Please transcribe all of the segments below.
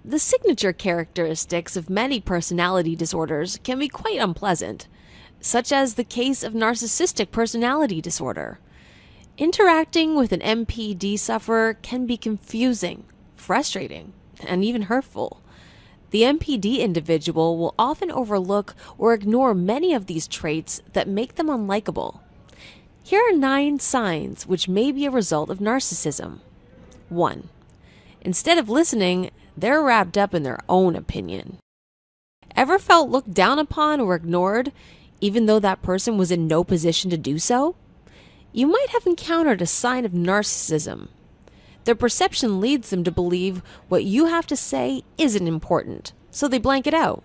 The signature characteristics of many personality disorders can be quite unpleasant, such as the case of narcissistic personality disorder. Interacting with an NPD sufferer can be confusing, frustrating, and even hurtful. The NPD individual will often overlook or ignore many of these traits that make them unlikable. Here are 9 signs which may be a result of narcissism. 1. Instead of listening, they're wrapped up in their own opinion. Ever felt looked down upon or ignored, even though that person was in no position to do so? You might have encountered a sign of narcissism. Their perception leads them to believe what you have to say isn't important, so they blank it out.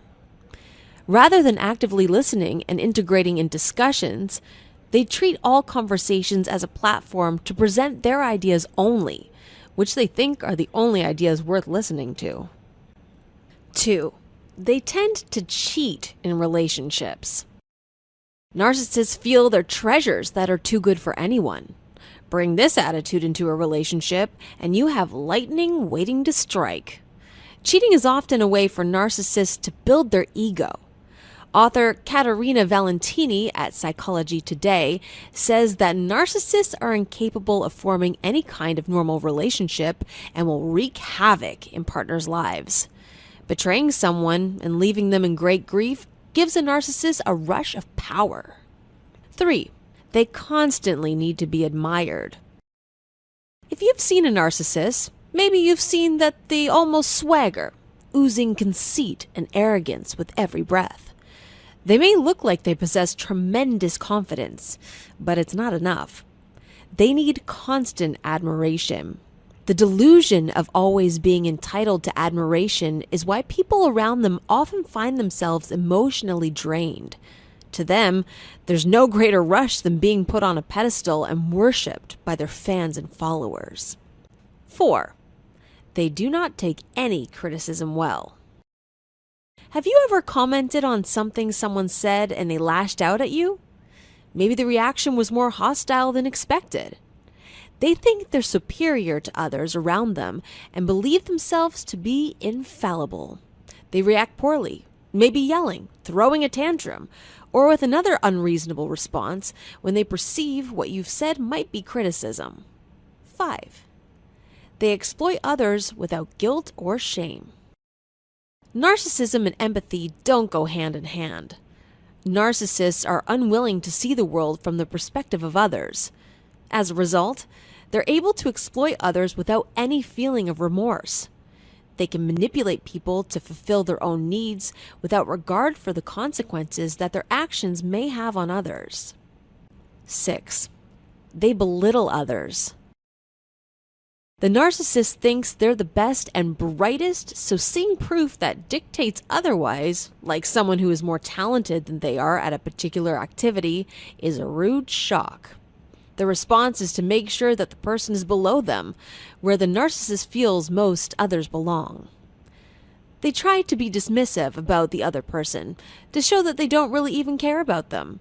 Rather than actively listening and integrating in discussions, they treat all conversations as a platform to present their ideas only, which they think are the only ideas worth listening to. 2. They tend to cheat in relationships. Narcissists feel they're treasures that are too good for anyone. Bring this attitude into a relationship, and you have lightning waiting to strike. Cheating is often a way for narcissists to build their ego. Author Caterina Valentini at Psychology Today says that narcissists are incapable of forming any kind of normal relationship and will wreak havoc in partners' lives. Betraying someone and leaving them in great grief gives a narcissist a rush of power. 3. They constantly need to be admired. If you've seen a narcissist, maybe you've seen that they almost swagger, oozing conceit and arrogance with every breath. They may look like they possess tremendous confidence, but it's not enough. They need constant admiration. The delusion of always being entitled to admiration is why people around them often find themselves emotionally drained. To them, there's no greater rush than being put on a pedestal and worshipped by their fans and followers. 4. They do not take any criticism well. Have you ever commented on something someone said and they lashed out at you? Maybe the reaction was more hostile than expected. They think they're superior to others around them and believe themselves to be infallible. They react poorly, maybe yelling, throwing a tantrum, or with another unreasonable response when they perceive what you've said might be criticism. 5. They exploit others without guilt or shame. Narcissism and empathy don't go hand in hand. Narcissists are unwilling to see the world from the perspective of others. As a result, they're able to exploit others without any feeling of remorse. They can manipulate people to fulfill their own needs without regard for the consequences that their actions may have on others. 6. They belittle others. The narcissist thinks they're the best and brightest, so seeing proof that dictates otherwise, like someone who is more talented than they are at a particular activity, is a rude shock. The response is to make sure that the person is below them, where the narcissist feels most others belong. They try to be dismissive about the other person, to show that they don't really even care about them.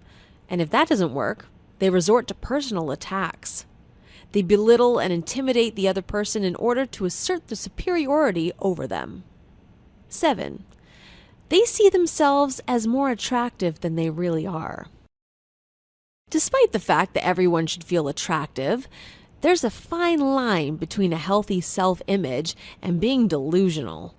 And if that doesn't work, they resort to personal attacks. They belittle and intimidate the other person in order to assert their superiority over them. 7. They see themselves as more attractive than they really are. Despite the fact that everyone should feel attractive, there's a fine line between a healthy self-image and being delusional.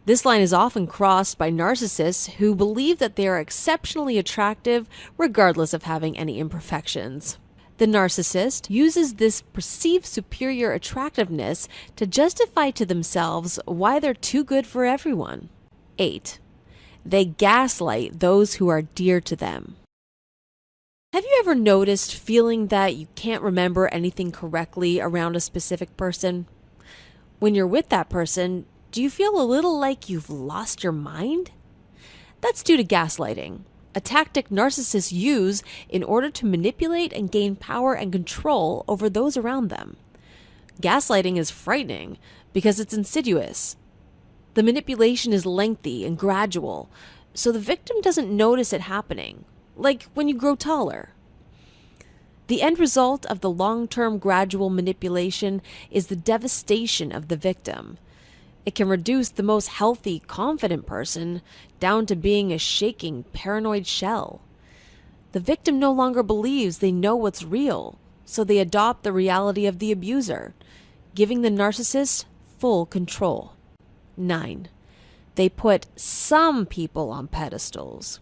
This line is often crossed by narcissists who believe that they are exceptionally attractive regardless of having any imperfections. The narcissist uses this perceived superior attractiveness to justify to themselves why they're too good for everyone. 8. They gaslight those who are dear to them. Have you ever noticed feeling that you can't remember anything correctly around a specific person? When you're with that person, do you feel a little like you've lost your mind? That's due to gaslighting, a tactic narcissists use in order to manipulate and gain power and control over those around them. Gaslighting is frightening because it's insidious. The manipulation is lengthy and gradual, so the victim doesn't notice it happening, like when you grow taller. The end result of the long-term gradual manipulation is the devastation of the victim. It can reduce the most healthy, confident person down to being a shaking, paranoid shell. The victim no longer believes they know what's real, so they adopt the reality of the abuser, giving the narcissist full control. 9. They put some people on pedestals.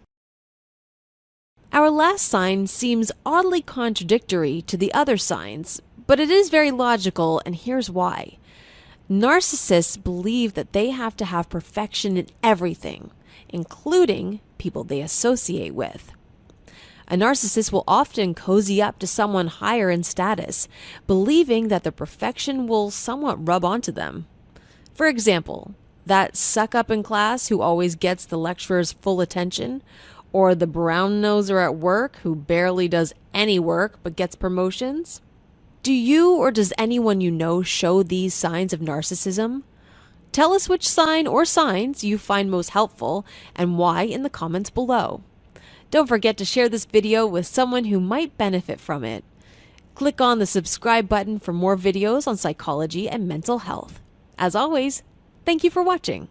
Our last sign seems oddly contradictory to the other signs, but it is very logical, and here's why. Narcissists believe that they have to have perfection in everything, including people they associate with. A narcissist will often cozy up to someone higher in status, believing that the perfection will somewhat rub onto them. For example, that suck-up in class who always gets the lecturer's full attention, or the brown-noser at work who barely does any work but gets promotions. Do you or does anyone you know show these signs of narcissism? Tell us which sign or signs you find most helpful and why in the comments below. Don't forget to share this video with someone who might benefit from it. Click on the subscribe button for more videos on psychology and mental health. As always, thank you for watching.